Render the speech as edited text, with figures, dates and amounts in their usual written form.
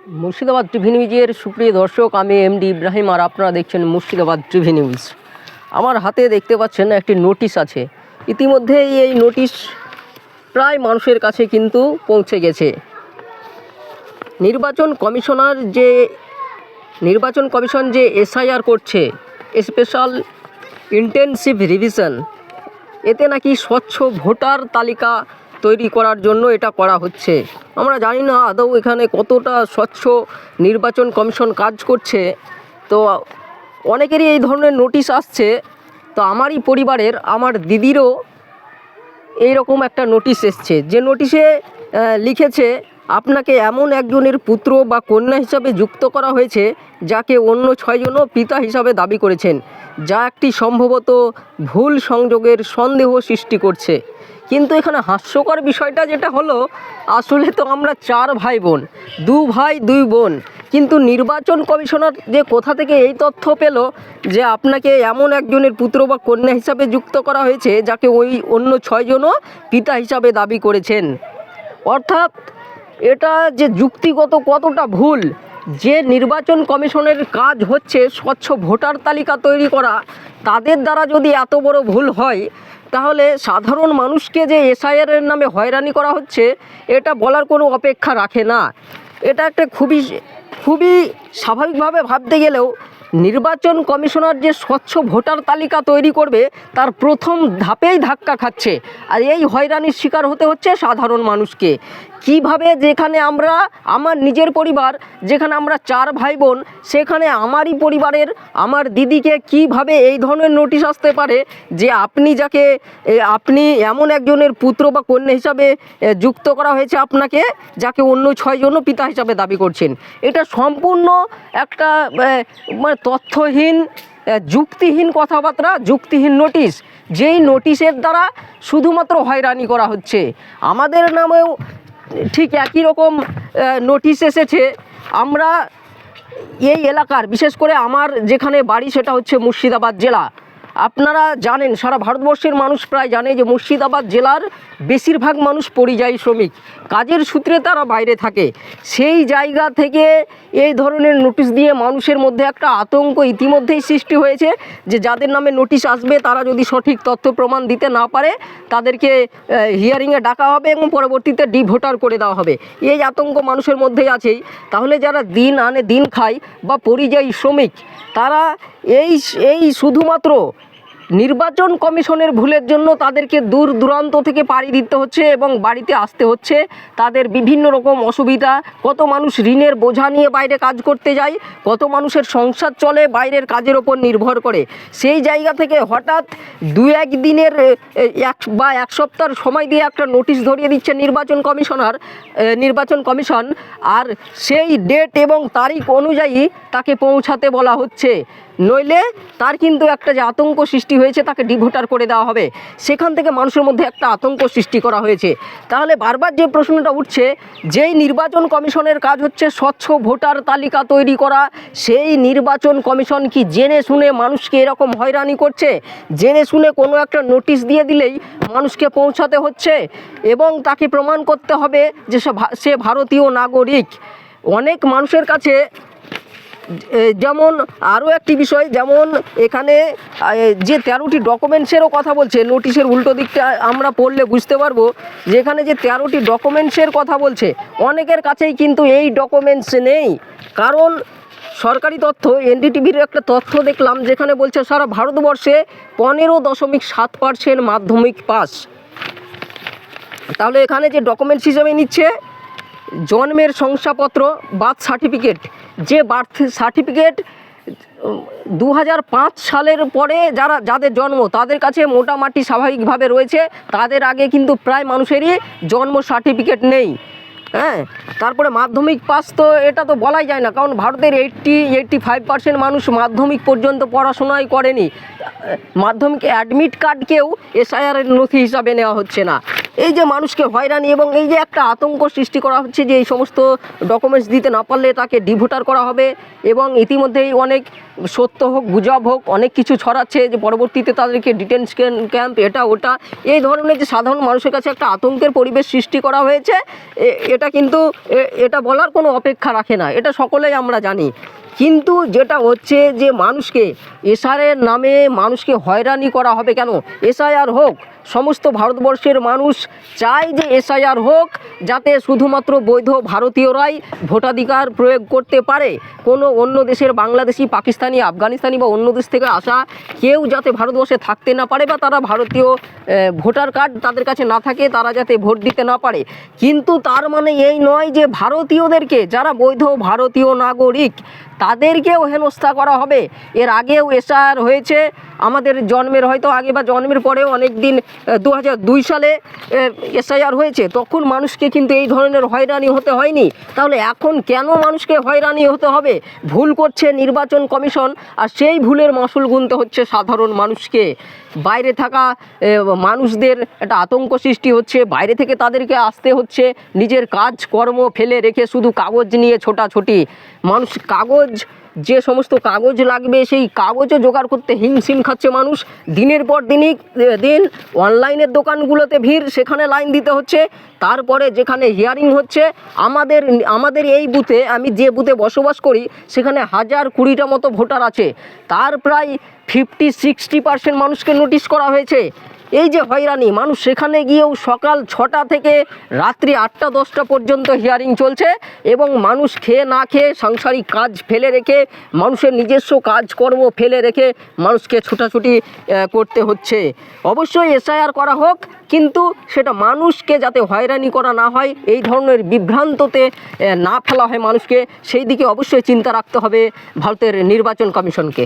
Murshidabad TV নিউজের সুপ্রিয় দর্শক, আমি এমডি ইব্রাহিম আর আপনারা দেখছেন মুর্শিদাবাদ টিভি নিউজ। আমার হাতে দেখতে পাচ্ছেন একটি নোটিশ আছে। ইতিমধ্যেই এই নোটিশ প্রায় মানুষের কাছে কিন্তু পৌঁছে গেছে। নির্বাচন কমিশন যে এসআইআর করছে, স্পেশাল ইন্টেনসিভ রিভিশন, এতে নাকি স্বচ্ছ ভোটার তালিকা তৈরি করার জন্য এটা করা হচ্ছে। আমরা জানি না আদৌ এখানে কতটা স্বচ্ছ নির্বাচন কমিশন কাজ করছে। তো অনেকেরই এই ধরনের নোটিশ আসছে। তো আমারই পরিবারের আমার দিদিরও এইরকম একটা নোটিশ এসছে, যে নোটিশে লিখেছে আপনাকে এমন একজনের পুত্র বা কন্যা হিসাবে যুক্ত করা হয়েছে যাকে অন্য 6 জনও পিতা হিসাবে দাবি করেছেন, যা একটি সম্ভবত ভুল সংযোগের সন্দেহ সৃষ্টি করছে। কিন্তু এখানে হাস্যকর বিষয়টা যেটা হলো, আসলে তো আমরা 4 ভাই বোন, 2 ভাই 2 বোন, কিন্তু নির্বাচন কমিশনার যে কোথা থেকে এই তথ্য পেল যে আপনাকে এমন একজনের পুত্র বা কন্যা হিসাবে যুক্ত করা হয়েছে যাকে ওই অন্য 6 জনও পিতা হিসাবে দাবি করেছেন। অর্থাৎ এটা যে যুক্তিগত কতটা ভুল। যে নির্বাচন কমিশনের কাজ হচ্ছে স্বচ্ছ ভোটার তালিকা তৈরি করা, তাদের দ্বারা যদি এত বড় ভুল হয়, তাহলে সাধারণ মানুষকে যে এসআইআরের নামে হয়রানি করা হচ্ছে, এটা বলার কোনো অপেক্ষা রাখে না। এটা একটা খুবই স্বাভাবিকভাবে ভাবতে গেলেও নির্বাচন কমিশনার যে স্বচ্ছ ভোটার তালিকা তৈরি করবে, তার প্রথম ধাপেই ধাক্কা খাচ্ছে। আর এই হয়রানির শিকার হতে হচ্ছে সাধারণ মানুষকে। কিভাবে, যেখানে আমার নিজের পরিবার, যেখানে আমরা 4 ভাই বোন, সেখানে আমারই পরিবারের আমার দিদিকে কিভাবে এই ধরনের নোটিশ আসতে পারে যে আপনি এমন একজনের পুত্র বা কন্যা হিসাবে যুক্ত করা হয়েছে আপনাকে, যাকে অন্য 6 জনও পিতা হিসাবে দাবি করছেন। এটা সম্পূর্ণ একটা মানে তথ্যহীন, যুক্তিহীন কথাবার্তা, যুক্তিহীন নোটিশ। যেই নোটিশের দ্বারা শুধুমাত্র হয়রানি করা হচ্ছে। আমাদের নামেও ঠিক একই রকম নোটিশ এসেছে। আমরা এই এলাকার, বিশেষ করে আমার যেখানে বাড়ি সেটা হচ্ছে মুর্শিদাবাদ জেলা। আপনারা জানেন, সারা ভারতবর্ষের মানুষ প্রায় জানে যে মুর্শিদাবাদ জেলার বেশিরভাগ মানুষ পরিযায়ী শ্রমিক, কাজের সূত্রে তারা বাইরে থাকে। সেই জায়গা থেকে এই ধরনের নোটিশ দিয়ে মানুষের মধ্যে একটা আতঙ্ক ইতিমধ্যেই সৃষ্টি হয়েছে যে যাদের নামে নোটিশ আসবে তারা যদি সঠিক তথ্য প্রমাণ দিতে না পারে, তাদেরকে হিয়ারিংয়ে ডাকা হবে এবং পরবর্তীতে ডিভোটার করে দেওয়া হবে। এই আতঙ্ক মানুষের মধ্যেই আছেই। তাহলে যারা দিন আনে দিন খায় বা পরিযায়ী শ্রমিক, তারা এই শুধুমাত্র নির্বাচন কমিশনের ভুলের জন্য তাদেরকে দূর দূরান্ত থেকে পাড়ি দিতে হচ্ছে এবং বাড়িতে আসতে হচ্ছে। তাদের বিভিন্ন রকম অসুবিধা, কত মানুষ ঋণের বোঝা নিয়ে বাইরে কাজ করতে যায়, কত মানুষের সংসার চলে বাইরের কাজের ওপর নির্ভর করে। সেই জায়গা থেকে হঠাৎ 2-1 দিনের এক সপ্তাহের সময় দিয়ে একটা নোটিশ ধরিয়ে দিচ্ছে নির্বাচন কমিশন, আর সেই ডেট এবং তারিখ অনুযায়ী তাকে পৌঁছাতে বলা হচ্ছে। নইলে তার কিন্তু একটা যে আতঙ্ক সৃষ্টি হয়েছে, তাকে ডিভোটার করে দেওয়া হবে। সেখান থেকে মানুষের মধ্যে একটা আতঙ্ক সৃষ্টি করা হয়েছে। তাহলে বারবার যে প্রশ্নটা উঠছে, যেই নির্বাচন কমিশনের কাজ হচ্ছে স্বচ্ছ ভোটার তালিকা তৈরি করা, সেই নির্বাচন কমিশন কি জেনে শুনে মানুষকে এরকম হয়রানি করছে? জেনে শুনে কোনো একটা নোটিশ দিয়ে দিলেই মানুষকে পৌঁছাতে হচ্ছে এবং তাকে প্রমাণ করতে হবে যে সে ভারতীয় নাগরিক। অনেক মানুষের কাছে, যেমন আরও একটি বিষয়, যেমন এখানে যে 13টি ডকুমেন্টসেরও কথা বলছে, নোটিশের উল্টো দিকটা আমরা পড়লে বুঝতে পারবো যে এখানে যে 13টি ডকুমেন্টসের কথা বলছে, অনেকের কাছেই কিন্তু এই ডকুমেন্টস নেই। কারণ সরকারি তথ্য, এনডিটিভির একটা তথ্য দেখলাম যেখানে বলছে সারা ভারতবর্ষে 15.7% মাধ্যমিক পাস। তাহলে এখানে যে ডকুমেন্টস হিসেবে নিচ্ছে জন্মের শংসাপত্র, বার্থ সার্টিফিকেট, যে বার্থ সার্টিফিকেট 2005 সালের পরে যাদের জন্ম, তাদের কাছে মোটামুটি স্বাভাবিকভাবে রয়েছে। তাদের আগে কিন্তু প্রায় মানুষেরই জন্ম সার্টিফিকেট নেই। হ্যাঁ, তারপরে মাধ্যমিক পাস, তো এটা তো বলাই যায় না, কারণ ভারতের 85% মানুষ মাধ্যমিক পর্যন্ত পড়াশোনাই করেনি। মাধ্যমিক অ্যাডমিট কার্ডকেও এসআইআরের নথি হিসাবে নেওয়া হচ্ছে না। এই যে মানুষকে হয়রানি এবং এই যে একটা আতঙ্ক সৃষ্টি করা হচ্ছে যে এই সমস্ত ডকুমেন্টস দিতে না পারলে তাকে ডিভোটার করা হবে, এবং ইতিমধ্যেই অনেক সত্য হোক গুজব হোক অনেক কিছু ছড়াচ্ছে যে পরবর্তীতে তাদেরকে ডিটেনশন ক্যাম্প, এটা ওটা, এই ধরনের যে সাধারণ মানুষের কাছে একটা আতঙ্কের পরিবেশ সৃষ্টি করা হয়েছে, এটা কিন্তু এটা বলার কোনো অপেক্ষা রাখে না, এটা সকলেই আমরা জানি। কিন্তু যেটা হচ্ছে যে মানুষকে এসআইআর নামে মানুষকে হয়রানি করা হবে কেন? এসআইআর হোক, সমস্ত ভারতবর্ষের মানুষ চায় যে এসআইআর হোক, যাতে শুধুমাত্র বৈধ ভারতীয়রাই ভোটাধিকার প্রয়োগ করতে পারে। কোনো অন্য দেশের বাংলাদেশি, পাকিস্তানি, আফগানিস্তানি বা অন্য দেশ থেকে আসা কেউ যাতে ভারতবর্ষে থাকতে না পারে, বা তারা ভারতীয় ভোটার কার্ড তাদের কাছে না থাকে, তারা যাতে ভোট দিতে না পারে। কিন্তু তার মানে এই নয় যে ভারতীয়দেরকে, যারা বৈধ ভারতীয় নাগরিক, তাদেরকেও হেনস্থা করা হবে। এর আগেও এসআইআর হয়েছে, আমাদের জন্মের হয়তো আগে বা জন্মের পরেও অনেক দিন 2002 সালে এসআইআর হয়েছে, তখন মানুষকে কিন্তু এই ধরনের হয়রানি হতে হয়নি। তাহলে এখন কেন মানুষকে হয়রানি হতে হবে? ভুল করছে নির্বাচন কমিশন, আর সেই ভুলের মাসুল গুনতে হচ্ছে সাধারণ মানুষকে। বাইরে থাকা মানুষদের একটা আতঙ্ক সৃষ্টি হচ্ছে, বাইরে থেকে তাদেরকে আসতে হচ্ছে, নিজের কাজকর্ম ফেলে রেখে শুধু কাগজ নিয়ে ছোটাছুটি। মানুষ কাগজ, যে সমস্ত কাগজ লাগবে সেই কাগজও জোগাড় করতে হিমশিম খাচ্ছে মানুষ। দিনের পর দিন অনলাইনের দোকানগুলোতে ভিড়, সেখানে লাইন দিতে হচ্ছে। তারপরে যেখানে হিয়ারিং হচ্ছে, আমাদের এই বুথে, আমি যে বুথে বসবাস করি, সেখানে 1020টা মতো ভোটার আছে, তার প্রায় 50-60% মানুষকে নোটিশ করা হয়েছে। এই যে হয়রানি, মানুষ সেখানে গিয়েও সকাল 6টা থেকে রাত্রি 8টা-10টা পর্যন্ত হিয়ারিং চলছে, এবং মানুষ খেয়ে না খেয়ে সাংসারিক কাজ ফেলে রেখে, মানুষের নিজস্ব কাজকর্ম ফেলে রেখে মানুষকে ছুটাছুটি করতে হচ্ছে। অবশ্যই এসআইআর করা হোক, কিন্তু সেটা মানুষকে যাতে হয়রানি করা না হয়, এই ধরনের বিভ্রান্ততে না ফেলা হয় মানুষকে, সেই দিকে অবশ্যই চিন্তা রাখতে হবে ভারতের নির্বাচন কমিশনকে।